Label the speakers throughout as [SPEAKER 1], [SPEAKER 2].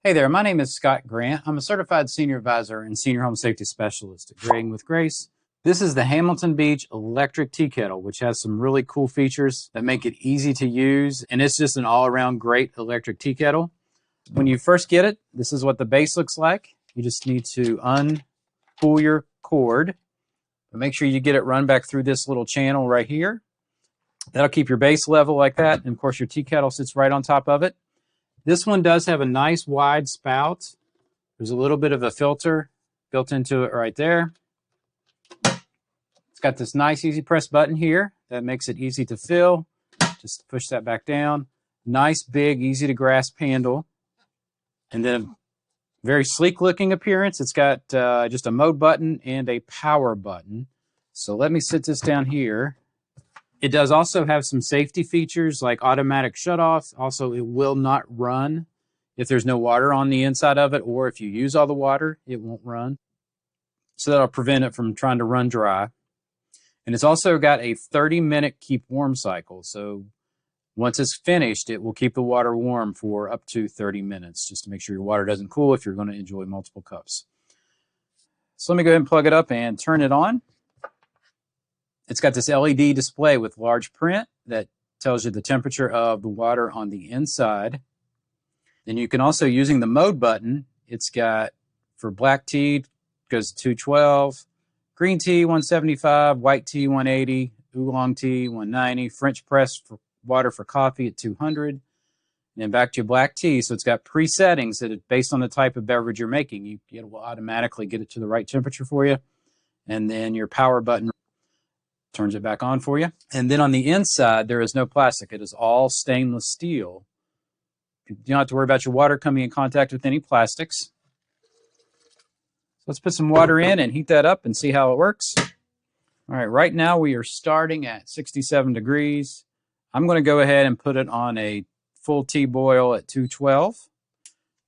[SPEAKER 1] Hey there, my name is Scott Grant. I'm a certified senior advisor and senior home safety specialist at Grading with Grace. This is the Hamilton Beach electric tea kettle, which has some really cool features that make it easy to use, and it's just an all-around great electric tea kettle. When you first get it, this is what the base looks like. You just need to unpull your cord, but make sure you get it run back through this little channel right here. That'll keep your base level like that, and of course your tea kettle sits right on top of it. This one does have a nice wide spout. There's a little bit of a filter built into it right there. It's got this nice easy press button here that makes it easy to fill. Just push that back down. Nice big easy to grasp handle. And then a very sleek looking appearance. It's got just a mode button and a power button. So let me sit this down here. It does also have some safety features like automatic shutoff. Also, it will not run if there's no water on the inside of it, or if you use all the water, it won't run. So that'll prevent it from trying to run dry. And it's also got a 30-minute keep warm cycle. So once it's finished, it will keep the water warm for up to 30 minutes, just to make sure your water doesn't cool if you're going to enjoy multiple cups. So let me go ahead and plug it up and turn it on. It's got this LED display with large print that tells you the temperature of the water on the inside. Then you can also, using the mode button, it's got for black tea, goes to 212, green tea 175, white tea 180, oolong tea 190, French press for water for coffee at 200, and then back to your black tea. So it's got pre-settings that, based on the type of beverage you're making, it will automatically get it to the right temperature for you. And then your power button turns it back on for you. And then on the inside, there is no plastic. It is all stainless steel. You don't have to worry about your water coming in contact with any plastics. So let's put some water in and heat that up and see how it works. All right, right now we are starting at 67 degrees. I'm going to go ahead and put it on a full tea boil at 212.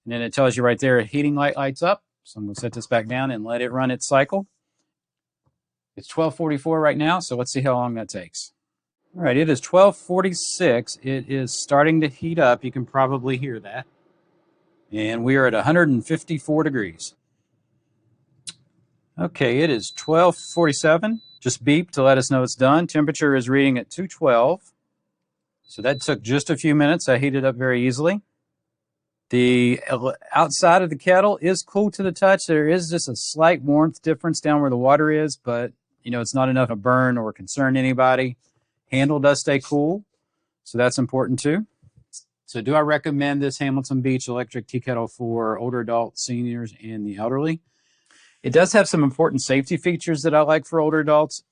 [SPEAKER 1] And then it tells you right there, a heating light lights up. So I'm going to set this back down and let it run its cycle. It's 12:44 right now, so let's see how long that takes. All right, it is 12:46. It is starting to heat up. You can probably hear that. And we are at 154 degrees. Okay, it is 12:47. Just beep to let us know it's done. Temperature is reading at 212. So that took just a few minutes. I heated up very easily. The outside of the kettle is cool to the touch. There is just a slight warmth difference down where the water is, but it's not enough to burn or concern anybody. Handle does stay cool, so that's important too. So do I recommend this Hamilton Beach electric tea kettle for older adults, seniors, and the elderly? It does have some important safety features that I like for older adults.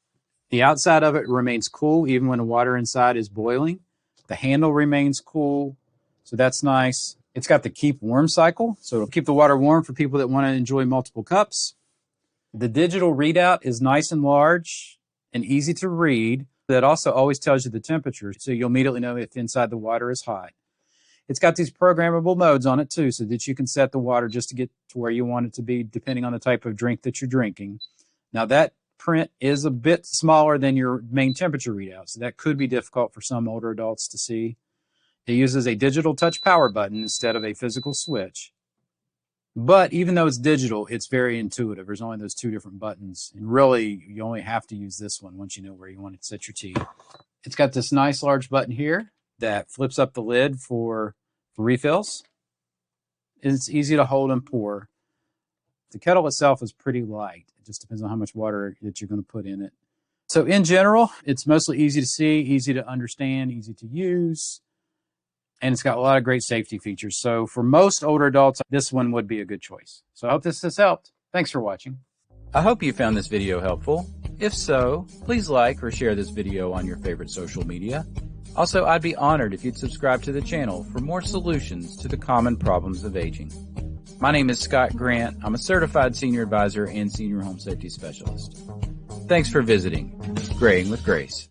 [SPEAKER 1] The outside of it remains cool even when the water inside is boiling. The handle remains cool, so that's nice. It's got the keep warm cycle, so it'll keep the water warm for people that want to enjoy multiple cups. The digital readout is nice and large and easy to read. That also always tells you the temperature, so you'll immediately know if inside the water is hot. It's got these programmable modes on it too, so that you can set the water just to get to where you want it to be, depending on the type of drink that you're drinking. Now that print is a bit smaller than your main temperature readout, so that could be difficult for some older adults to see. It uses a digital touch power button instead of a physical switch. But even though it's digital, it's very intuitive. There's only those two different buttons. And really, you only have to use this one once you know where you want to set your tea. It's got this nice large button here that flips up the lid for refills. It's easy to hold and pour. The kettle itself is pretty light. It just depends on how much water that you're going to put in it. So in general, it's mostly easy to see, easy to understand, easy to use. And it's got a lot of great safety features. So for most older adults, this one would be a good choice. So I hope this has helped. Thanks for watching.
[SPEAKER 2] I hope you found this video helpful. If so, please like or share this video on your favorite social media. Also, I'd be honored if you'd subscribe to the channel for more solutions to the common problems of aging. My name is Scott Grant. I'm a certified senior advisor and senior home safety specialist. Thanks for visiting Grading with Grace.